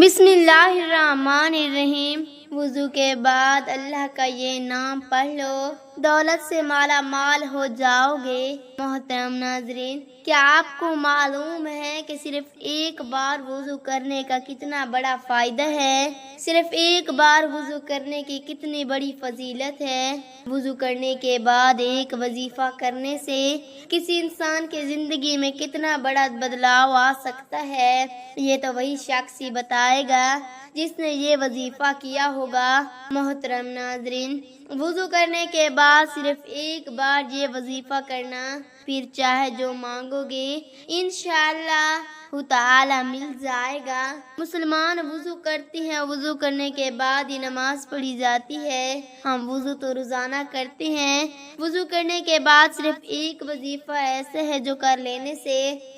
بسم اللہ الرحمن الرحیم۔ وضو کے بعد اللہ کا یہ نام پڑھ لو، دولت سے مالا مال ہو جاؤ گے۔ محترم ناظرین، کیا آپ کو معلوم ہے کہ صرف ایک بار وضو کرنے کا کتنا بڑا فائدہ ہے؟ صرف ایک بار وضو کرنے کی کتنی بڑی فضیلت ہے۔ وضو کرنے کے بعد ایک وظیفہ کرنے سے کسی انسان کی زندگی میں کتنا بڑا بدلاؤ آ سکتا ہے، یہ تو وہی شخص ہی بتائے گا جس نے یہ وظیفہ کیا ہوگا۔ محترم ناظرین، وضو کرنے کے بعد صرف ایک بار یہ وظیفہ کرنا، پھر چاہے جو مانگو گے انشاءاللہ تعالی مل جائے گا۔ مسلمان وضو کرتے ہیں، وضو کرنے کے بعد ہی نماز پڑھی جاتی ہے۔ ہم وضو تو روزانہ کرتے ہیں، وضو کرنے کے بعد صرف ایک وظیفہ ایسا ہے جو کر لینے سے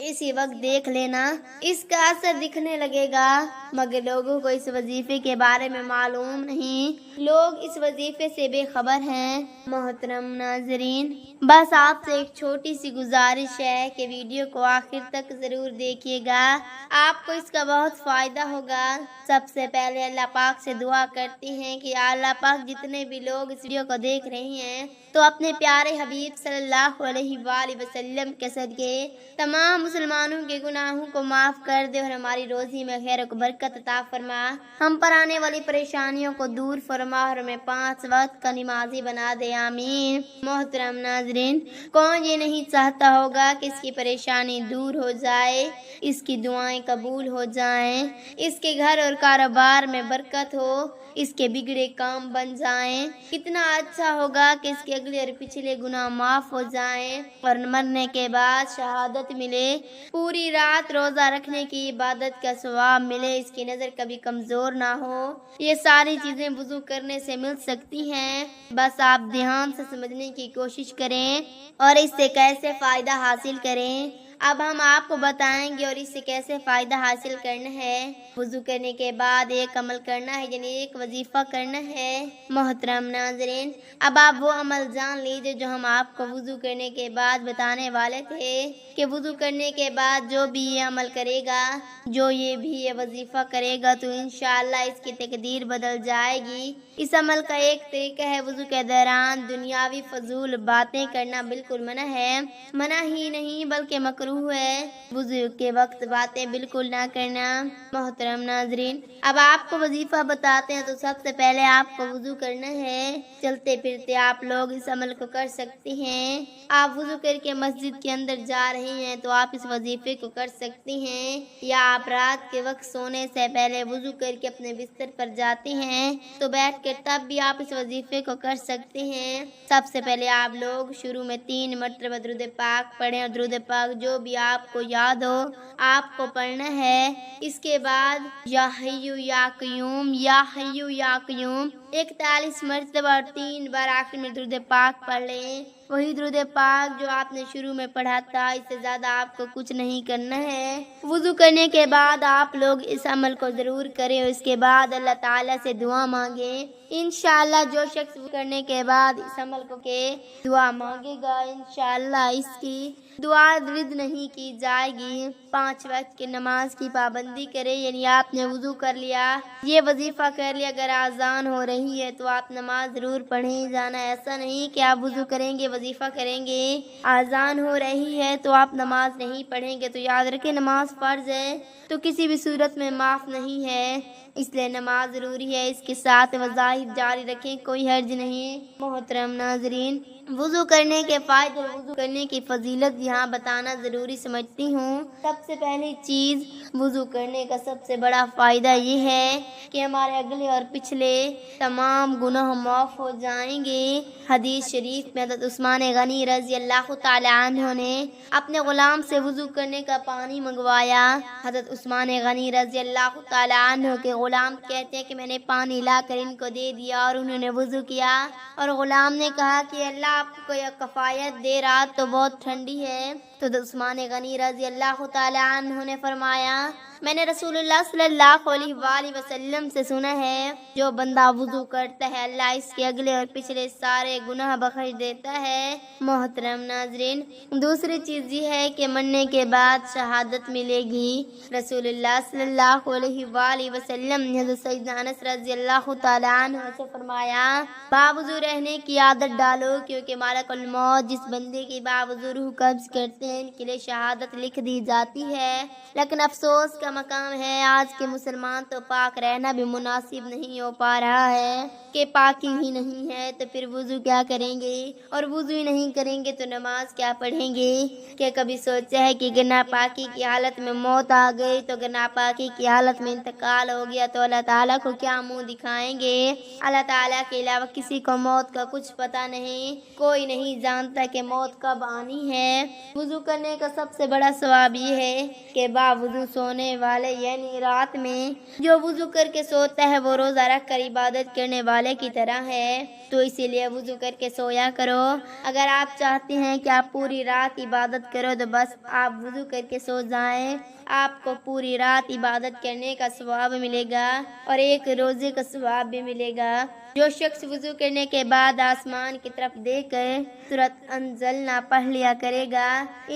اسی وقت دیکھ لینا اس کا اثر دکھنے لگے گا، مگر لوگوں کو اس وظیفے کے بارے میں معلوم نہیں، لوگ اس وظیفے سے بے خبر ہیں۔ محترم ناظرین، بس آپ سے ایک چھوٹی سی گزارش ہے کہ ویڈیو کو آخر تک ضرور دیکھیے گا، آپ کو اس کا بہت فائدہ ہوگا۔ سب سے پہلے اللہ پاک سے دعا کرتے ہیں کہ اللہ پاک جتنے بھی لوگ اس ویڈیو کو دیکھ رہے ہیں تو اپنے پیارے حبیب صلی اللہ علیہ وآلہ وسلم کے صدقے تمام مسلمانوں کے گناہوں کو معاف کر دے اور ہماری روزی میں خیر و برکت عطا فرما، ہم پر آنے والی پریشانیوں کو دور فرما اور ہمیں 5 وقت کا نمازی بنا دے، آمین۔ محترم ناظرین، کون یہ نہیں چاہتا ہوگا کہ اس کی پریشانی دور ہو جائے، اس کی دعائیں قبول ہو جائیں، اس کے گھر اور کاروبار میں برکت ہو، اس کے بگڑے کام بن جائیں؟ کتنا اچھا ہوگا کہ اس کے اگلے اور پچھلے گناہ معاف ہو جائیں اور مرنے کے بعد شہادت ملے، پوری رات روزہ رکھنے کی عبادت کا ثواب ملے، اس کی نظر کبھی کمزور نہ ہو۔ یہ ساری چیزیں وضو کرنے سے مل سکتی ہیں، بس آپ دھیان سے سمجھنے کی کوشش کریں اور اس سے کیسے فائدہ حاصل کریں۔ اب ہم آپ کو بتائیں گے اور اس سے کیسے فائدہ حاصل کرنا ہے۔ وضو کرنے کے بعد ایک عمل کرنا ہے، یعنی ایک وظیفہ کرنا ہے۔ محترم ناظرین، اب آپ وہ عمل جان لیجئے جو ہم آپ کو وضو کرنے کے بعد بتانے والے تھے کہ وضو کرنے کے بعد جو بھی یہ عمل کرے گا، جو یہ وظیفہ کرے گا تو انشاءاللہ اس کی تقدیر بدل جائے گی۔ اس عمل کا ایک طریقہ ہے، وضو کے دوران دنیاوی فضول باتیں کرنا بالکل منع ہے، منع ہی نہیں بلکہ مکروہ ہے، وضو کے وقت باتیں بالکل نہ کرنا۔ محترم ناظرین، اب آپ کو وظیفہ بتاتے ہیں تو سب سے پہلے آپ کو وضو کرنا ہے۔ چلتے پھرتے آپ لوگ اس عمل کو کر سکتے ہیں۔ آپ وضو کر کے مسجد کے اندر جا رہے ہیں تو آپ اس وظیفے کو کر سکتے ہیں، یا آپ رات کے وقت سونے سے پہلے وضو کر کے اپنے بستر پر جاتے ہیں تو بیٹھ کر تب بھی آپ اس وظیفے کو کر سکتے ہیں۔ سب سے پہلے آپ لوگ شروع میں 3 مرتبہ درود پاک پڑھیں اور درود پاک جو بھی آپ کو یاد ہو آپ کو پڑھنا ہے۔ اس کے بعد یا حیو یا قیوم، یا حیو یا قیوم 41 مرتبہ اور 3 بار آخر میں درود پاک پڑھ لیں۔ وہی درود پاک جو آپ نے شروع میں پڑھا تھا، اس سے زیادہ آپ کو کچھ نہیں کرنا ہے۔ وضو کرنے کے بعد آپ لوگ اس عمل کو ضرور کریں اور اس کے بعد اللہ تعالیٰ سے دعا مانگیں۔ انشاءاللہ جو شخص وضو کرنے کے بعد اس عمل کو کے دعا مانگے گا، انشاءاللہ اس کی دعا رد نہیں کی جائے گی۔ 5 وقت کی نماز کی پابندی کرے، یعنی آپ نے وضو کر لیا، یہ وظیفہ کر لیا، اگر اذان ہو رہی ہے تو آپ نماز ضرور پڑھیں جانا، ایسا نہیں کہ آپ وضو کریں گے وظیفہ کریں گے، اذان ہو رہی ہے تو آپ نماز نہیں پڑھیں گے تو یاد رکھیں نماز فرض ہے تو کسی بھی صورت میں معاف نہیں ہے، اس لیے نماز ضروری ہے، اس کے ساتھ وظائف جاری رکھیں، کوئی حرج نہیں۔ محترم ناظرین، وضو کرنے کے فائدے اور وضو کرنے کی فضیلت یہاں بتانا ضروری سمجھتی ہوں۔ سب سے پہلی چیز، وضو کرنے کا سب سے بڑا فائدہ یہ ہے کہ ہمارے اگلے اور پچھلے تمام گناہ معاف ہو جائیں گے۔ حدیث شریف میں حضرت عثمان غنی رضی اللہ تعالی عنہ نے اپنے غلام سے وضو کرنے کا پانی منگوایا۔ حضرت عثمان غنی رضی اللہ تعالی عنہ کے غلام کہتے ہیں کہ میں نے پانی لا کر ان کو دے دیا اور انہوں نے وضو کیا، اور غلام نے کہا کہ اللہ آپ کو کفایت دے، رات تو بہت ٹھنڈی ہے، تو عثمان غنی رضی اللہ تعالی عنہ نے فرمایا میں نے رسول اللہ صلی اللہ علیہ وآلہ وسلم سے سنا ہے جو بندہ وضو کرتا ہے اللہ اس کے اگلے اور پچھلے سارے گناہ بخش دیتا ہے۔ محترم ناظرین، دوسری چیز یہ ہے کہ مرنے کے بعد شہادت ملے گی۔ رسول اللہ صلی اللہ علیہ وآلہ وسلم نے حضرت سیدنا انس رضی اللہ تعالیٰ عنہ سے فرمایا، باوضو رہنے کی عادت ڈالو کیونکہ ملک الموت جس بندے کی باوضو روح قبض کرتے ہیں ان کے لیے شہادت لکھ دی جاتی ہے۔ لیکن افسوس کا مقام ہے آج کے مسلمان تو پاک رہنا بھی مناسب نہیں ہو پا رہا ہے کہ پاکی ہی نہیں ہے تو پھر وضو کیا کریں گے، اور وضو ہی نہیں کریں گے تو نماز کیا پڑھیں گے۔ کہ کبھی سوچا ہے کہ اگر ناپاکی کی حالت میں موت آ گئی تو اگر ناپاکی کی حالت میں انتقال ہو گیا تو اللہ تعالیٰ کو کیا منہ دکھائیں گے؟ اللہ تعالیٰ کے علاوہ کسی کو موت کا کچھ پتہ نہیں، کوئی نہیں جانتا کہ موت کب آنی ہے۔ وضو کرنے کا سب سے بڑا ثواب یہ ہے کہ باوضو سونے والے یعنی رات میں جو وضو کر کے سوتا ہے وہ روزہ رکھ کر عبادت کرنے والے کی طرح ہے، تو اسی لیے وضو کر کے سویا کرو۔ اگر آپ چاہتے ہیں کہ آپ پوری رات عبادت کرو تو بس آپ وضو کر کے سو جائیں، آپ کو پوری رات عبادت کرنے کا ثواب ملے گا اور ایک روزے کا ثواب بھی ملے گا۔ جو شخص وضو کرنے کے بعد آسمان کی طرف دیکھ کر سورۃ انزلنا پڑھ لیا کرے گا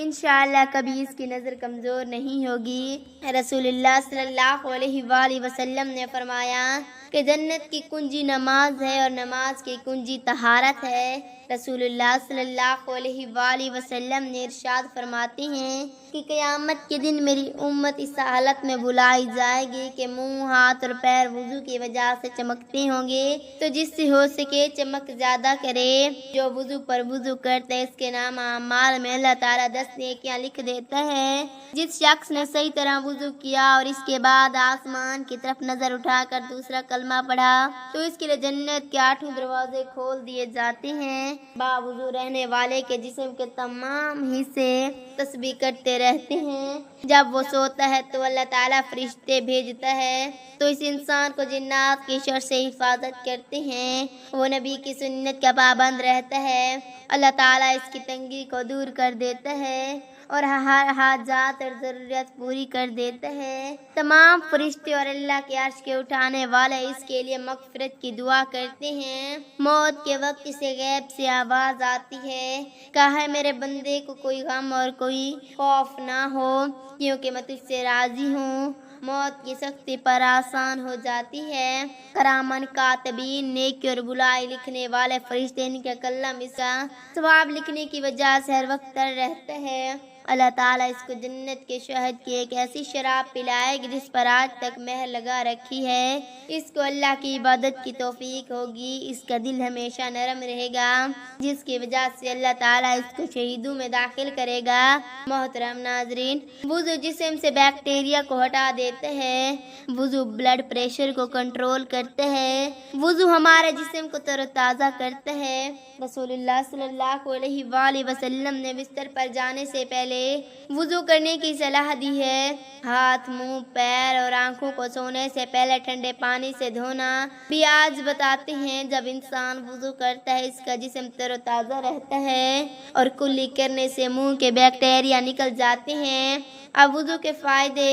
انشاءاللہ کبھی اس کی نظر کمزور نہیں ہوگی۔ رسول اللہ صلی اللہ علیہ وآلہ وسلم نے فرمایا کہ جنت کی کنجی نماز ہے اور نماز کی کنجی طہارت ہے۔ رسول اللہ صلی اللہ علیہ وآلہ وسلم نے ارشاد فرماتے ہیں کہ قیامت کے دن میری امت اس حالت میں بلائی جائے گی کہ منہ، ہاتھ اور پیر وضو کی وجہ سے چمکتے ہوں گے، تو جس سے ہو سکے چمک زیادہ کرے۔ جو وضو پر وضو کرتا ہے اس کے نام اعمال میں اللہ تعالیٰ 10 نیکیاں لکھ دیتا ہے۔ جس شخص نے صحیح طرح وضو کیا اور اس کے بعد آسمان کی طرف نظر اٹھا کر دوسرا کلمہ پڑھا تو اس کے لیے جنت کے 8 دروازے کھول دیے جاتے ہیں۔ باوضو رہنے والے کے جسم کے تمام حصے تسبیح کرتے رہتے ہیں۔ جب وہ سوتا ہے تو اللہ تعالیٰ فرشتے بھیجتا ہے تو اس انسان کو جنات کی شر سے حفاظت کرتے ہیں۔ وہ نبی کی سنت کا پابند رہتا ہے، اللہ تعالیٰ اس کی تنگی کو دور کر دیتا ہے اور ہر حاجات اور ضرورت پوری کر دیتا ہے۔ تمام فرشتے اور اللہ کے عرش کے اٹھانے والے اس کے لیے مغفرت کی دعا کرتے ہیں۔ موت کے وقت اسے غیب سے آواز آتی ہے، کہا ہے میرے بندے کو کوئی غم اور کوئی خوف نہ ہو کیونکہ میں تجھ سے راضی ہوں۔ موت کی سختی پر آسان ہو جاتی ہے۔ کرامن کاتبین نیکی اور برائی لکھنے والے فرشتے ان کے قلم اس کا ثواب لکھنے کی وجہ سے ہر وقت تر رہتا ہے۔ اللہ تعالیٰ اس کو جنت کے شہد کی ایک ایسی شراب پلائے گی جس پر آج تک مہر لگا رکھی ہے۔ اس کو اللہ کی عبادت کی توفیق ہوگی، اس کا دل ہمیشہ نرم رہے گا جس کی وجہ سے اللہ تعالیٰ اس کو شہیدوں میں داخل کرے گا۔ محترم ناظرین، وضو جسم سے بیکٹیریا کو ہٹا دیتا ہے، وضو بلڈ پریشر کو کنٹرول کرتا ہے، وضو ہمارے جسم کو تر و تازہ کرتا ہے۔ رسول اللہ صلی اللہ علیہ وآلہ وسلم نے بستر پر جانے سے پہلے وضو کرنے کی صلاح دی ہے۔ ہاتھ، منہ، پیر اور آنکھوں کو سونے سے پہلے ٹھنڈے پانی سے دھونا بھی آج بتاتے ہیں۔ جب انسان وضو کرتا ہے اس کا جسم تر و تازہ رہتا ہے اور کلی کرنے سے منہ کے بیکٹیریا نکل جاتے ہیں۔ اب وضو کے فائدے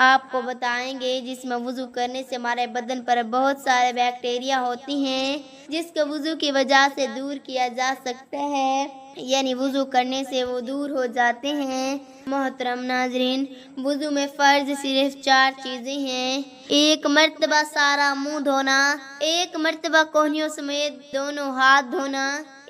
آپ کو بتائیں گے۔ جس میں وضو کرنے سے ہمارے بدن پر بہت سارے بیکٹیریا ہوتی ہیں جس کو وضو کی وجہ سے دور کیا جا سکتا ہے، یعنی وضو کرنے سے وہ دور ہو جاتے ہیں۔ محترم ناظرین، وضو میں فرض صرف 4 چیزیں ہیں۔ 1 مرتبہ سارا منہ دھونا، 1 مرتبہ کوہنیوں سمیت دونوں ہاتھ دھونا،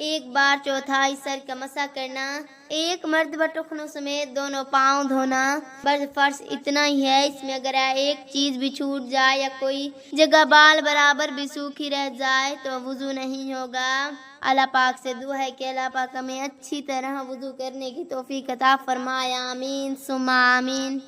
1 بار چوتھائی سر کا مسح کرنا، 1 مرتبہ ٹخنوں سمیت دونوں پاؤں دھونا۔ بس فرض اتنا ہی ہے، اس میں اگر ایک چیز بھی چھوٹ جائے یا کوئی جگہ بال برابر بھی سوکھی رہ جائے تو وضو نہیں ہوگا۔ اللہ پاک سے دعا ہے کہ اللہ پاک ہمیں اچھی طرح وضو کرنے کی توفیق عطا فرمائے، آمین ثم آمین۔